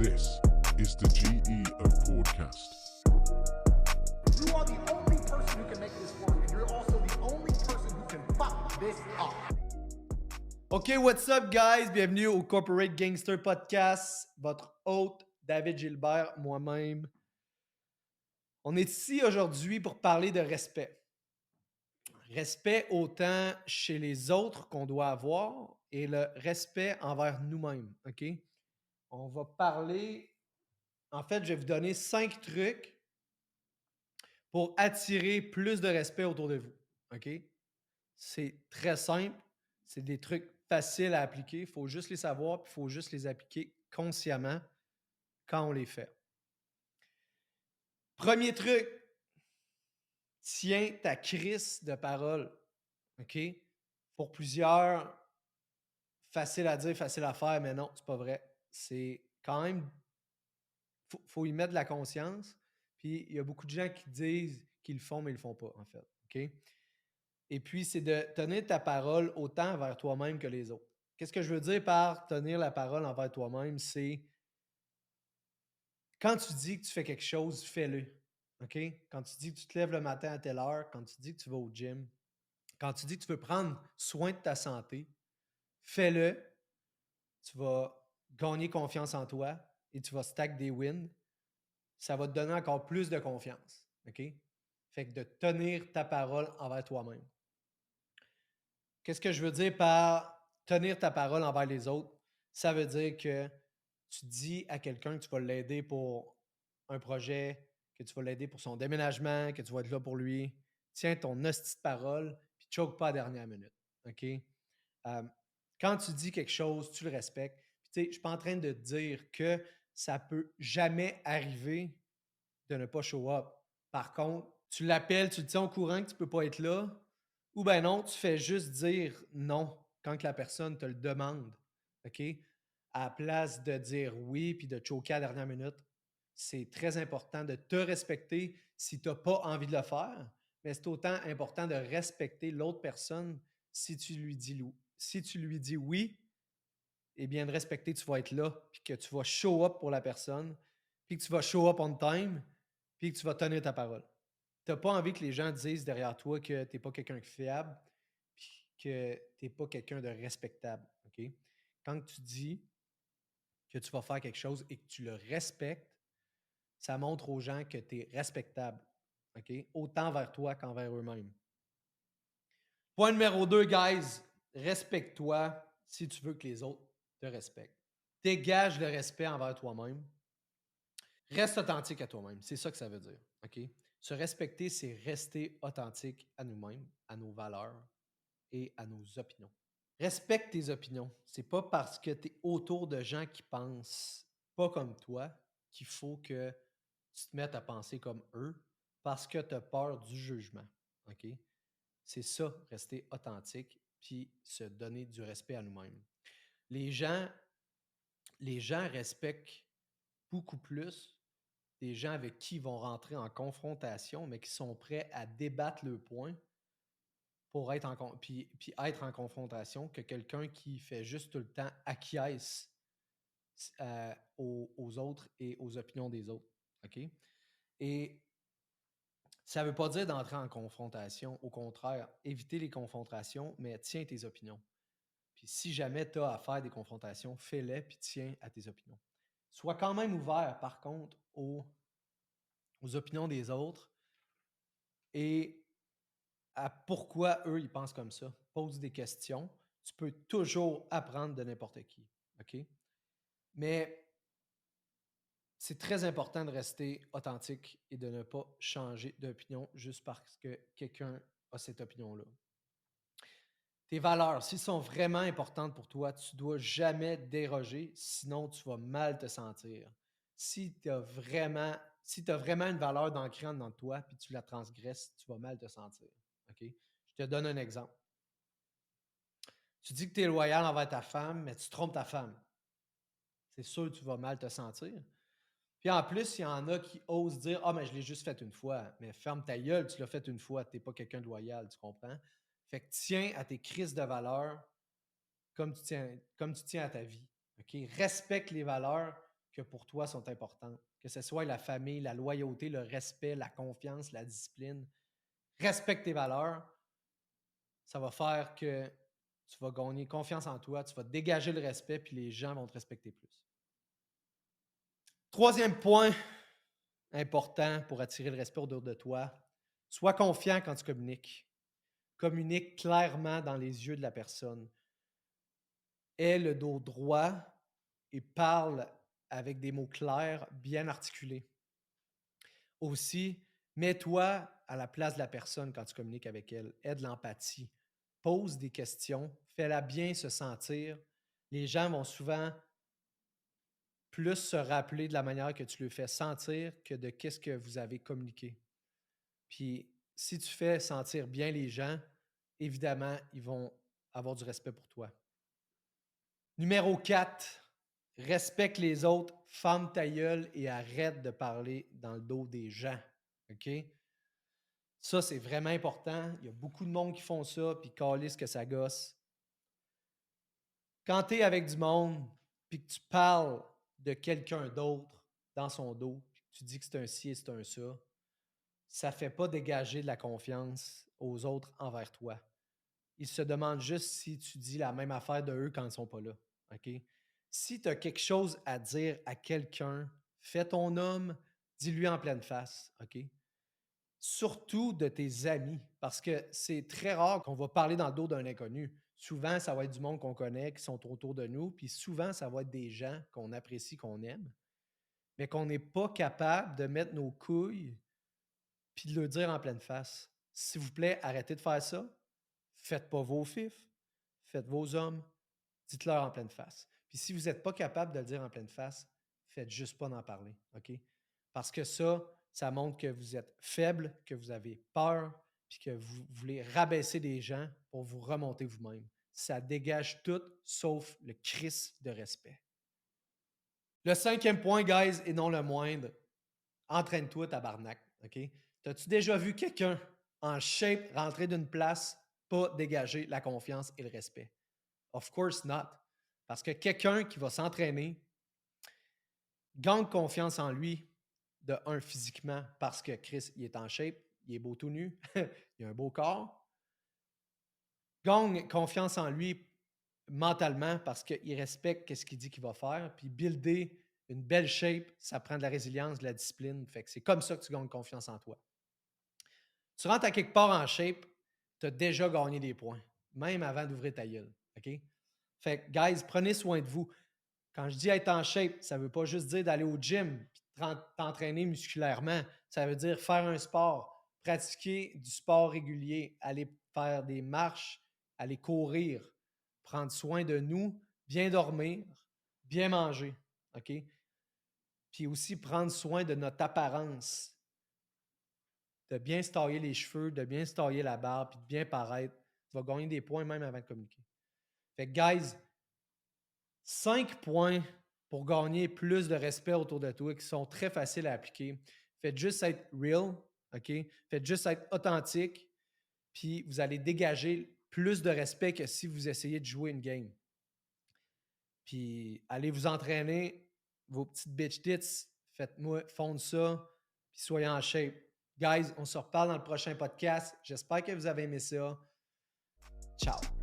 This is the GE of Podcast. You are the only person who can make this work, and you're also the only person who can fuck this up. OK, what's up, guys? Bienvenue au Corporate Gangster Podcast. Votre hôte, David Gilbert, moi-même. On est ici aujourd'hui pour parler de respect. Respect autant chez les autres qu'on doit avoir et le respect envers nous-mêmes, OK? On va parler... En fait, je vais vous donner 5 trucs pour attirer plus de respect autour de vous, OK? C'est très simple. C'est des trucs faciles à appliquer. Il faut juste les savoir, puis il faut juste les appliquer consciemment quand on les fait. Premier truc, tiens ta crisse de parole. OK? Pour plusieurs, facile à dire, facile à faire, mais non, c'est pas vrai. C'est quand même... Faut y mettre de la conscience. Puis il y a beaucoup de gens qui disent qu'ils le font, mais ils le font pas, en fait. OK? Et puis, c'est de tenir ta parole autant envers toi-même que les autres. Qu'est-ce que je veux dire par tenir la parole envers toi-même? C'est quand tu dis que tu fais quelque chose, fais-le. OK? Quand tu dis que tu te lèves le matin à telle heure, quand tu dis que tu vas au gym, quand tu dis que tu veux prendre soin de ta santé, fais-le. Tu vas gagner confiance en toi et tu vas stack des wins. Ça va te donner encore plus de confiance. OK? Fait que de tenir ta parole envers toi-même. Qu'est-ce que je veux dire par tenir ta parole envers les autres? Ça veut dire que tu dis à quelqu'un que tu vas l'aider pour un projet, que tu vas l'aider pour son déménagement, que tu vas être là pour lui. Tiens ton hostie de parole, puis choke pas à la dernière minute. OK? Quand tu dis quelque chose, tu le respectes. Puis, tu sais, je ne suis pas en train de te dire que ça peut jamais arriver de ne pas show up. Par contre, tu l'appelles, tu le tiens au courant que tu ne peux pas être là, ou ben non, tu fais juste dire non quand que la personne te le demande. OK? À la place de dire oui puis de choquer à la dernière minute, c'est très important de te respecter si tu n'as pas envie de le faire, mais c'est autant important de respecter l'autre personne si tu lui dis oui, eh bien de respecter que tu vas être là, puis que tu vas show up pour la personne, puis que tu vas show up on time, puis que tu vas tenir ta parole. Tu n'as pas envie que les gens disent derrière toi que tu n'es pas quelqu'un de fiable, puis que tu n'es pas quelqu'un de respectable. OK? Quand tu dis que tu vas faire quelque chose et que tu le respectes, ça montre aux gens que tu es respectable. OK? Autant envers toi qu'envers eux-mêmes. Point numéro 2, guys. Respecte-toi si tu veux que les autres te respectent. Dégage le respect envers toi-même. Reste authentique à toi-même. C'est ça que ça veut dire. OK? Se respecter, c'est rester authentique à nous-mêmes, à nos valeurs et à nos opinions. Respecte tes opinions. C'est pas parce que tu es autour de gens qui pensent pas comme toi qu'il faut que tu te mettes à penser comme eux parce que tu as peur du jugement. OK? C'est ça, rester authentique puis se donner du respect à nous-mêmes. Les gens respectent beaucoup plus des gens avec qui ils vont rentrer en confrontation, mais qui sont prêts à débattre le point pour être puis être en confrontation que quelqu'un qui fait juste tout le temps acquiesce aux autres et aux opinions des autres. OK? Et ça ne veut pas dire d'entrer en confrontation. Au contraire, éviter les confrontations, mais tiens tes opinions. Puis si jamais tu as à faire des confrontations, fais-les puis tiens à tes opinions. Sois quand même ouvert, par contre, aux opinions des autres et à pourquoi eux, ils pensent comme ça. Pose des questions. Tu peux toujours apprendre de n'importe qui. OK? Mais c'est très important de rester authentique et de ne pas changer d'opinion juste parce que quelqu'un a cette opinion-là. Tes valeurs, s'ils sont vraiment importantes pour toi, tu ne dois jamais déroger, sinon tu vas mal te sentir. Si tu as vraiment une valeur d'ancrée dans toi puis tu la transgresses, tu vas mal te sentir. OK? Je te donne un exemple. Tu dis que tu es loyal envers ta femme, mais tu trompes ta femme. C'est sûr que tu vas mal te sentir. Puis en plus, il y en a qui osent dire « Ah, mais je l'ai juste fait une fois. » Mais ferme ta gueule, tu l'as fait une fois. Tu n'es pas quelqu'un de loyal, tu comprends? Fait que tiens à tes crises de valeurs comme tu tiens à ta vie. OK? Respecte les valeurs que pour toi sont importantes. Que ce soit la famille, la loyauté, le respect, la confiance, la discipline. Respecte tes valeurs. Ça va faire que tu vas gagner confiance en toi, tu vas dégager le respect, puis les gens vont te respecter plus. Troisième point important pour attirer le respect autour de toi, sois confiant quand tu communiques. Communique clairement dans les yeux de la personne. Aie le dos droit et parle avec des mots clairs, bien articulés. Aussi, mets-toi à la place de la personne quand tu communiques avec elle. Aie de l'empathie. Pose des questions. Fais-la bien se sentir. Les gens vont souvent plus se rappeler de la manière que tu le fais sentir que de qu'est-ce que vous avez communiqué. Puis, si tu fais sentir bien les gens, évidemment, ils vont avoir du respect pour toi. Numéro 4, respecte les autres, ferme ta gueule et arrête de parler dans le dos des gens. OK? Ça, c'est vraiment important. Il y a beaucoup de monde qui font ça, puis calisse que ça gosse. Quand tu es avec du monde, puis que tu parles de quelqu'un d'autre dans son dos, tu dis que c'est un ci et c'est un ça ne fait pas dégager de la confiance aux autres envers toi. Ils se demandent juste si tu dis la même affaire de eux quand ils ne sont pas là. OK? Si tu as quelque chose à dire à quelqu'un, fais ton homme, dis-lui en pleine face. OK? Surtout de tes amis, parce que c'est très rare qu'on va parler dans le dos d'un inconnu. Souvent, ça va être du monde qu'on connaît, qui sont autour de nous, puis souvent, ça va être des gens qu'on apprécie, qu'on aime, mais qu'on n'est pas capable de mettre nos couilles puis de le dire en pleine face. S'il vous plaît, arrêtez de faire ça. Faites pas vos fifs. Faites vos hommes. Dites-leur en pleine face. Puis si vous n'êtes pas capable de le dire en pleine face, faites juste pas d'en parler. OK? Parce que ça montre que vous êtes faible, que vous avez peur, puis que vous voulez rabaisser des gens pour vous remonter vous-même. Ça dégage tout sauf le crise de respect. Le cinquième point, guys, et non le moindre, entraîne-toi, tabarnak. OK? T'as-tu déjà vu quelqu'un en shape rentrer d'une place, pas dégager la confiance et le respect? Of course not. Parce que quelqu'un qui va s'entraîner gagne confiance en lui, de un, physiquement, parce que Chris, il est en shape, il est beau tout nu, il a un beau corps. Gagne confiance en lui mentalement parce qu'il respecte ce qu'il dit qu'il va faire. Puis builder une belle shape, ça prend de la résilience, de la discipline. Fait que c'est comme ça que tu gagnes confiance en toi. Tu rentres à quelque part en shape, tu as déjà gagné des points, même avant d'ouvrir ta gueule. OK? Fait que, guys, prenez soin de vous. Quand je dis être en shape, ça ne veut pas juste dire d'aller au gym et t'entraîner musculairement. Ça veut dire faire un sport, pratiquer du sport régulier, aller faire des marches, aller courir, prendre soin de nous, bien dormir, bien manger. OK? Puis aussi prendre soin de notre apparence, de bien se tailler les cheveux, de bien se tailler la barbe, puis de bien paraître. Tu vas gagner des points même avant de communiquer. Fait que, guys, 5 points pour gagner plus de respect autour de toi qui sont très faciles à appliquer. Faites juste être real, OK? Faites juste être authentique, puis vous allez dégager plus de respect que si vous essayez de jouer une game. Puis allez vous entraîner, vos petites bitch tits, faites-moi fondre ça, puis soyez en shape. Guys, on se reparle dans le prochain podcast. J'espère que vous avez aimé ça. Ciao!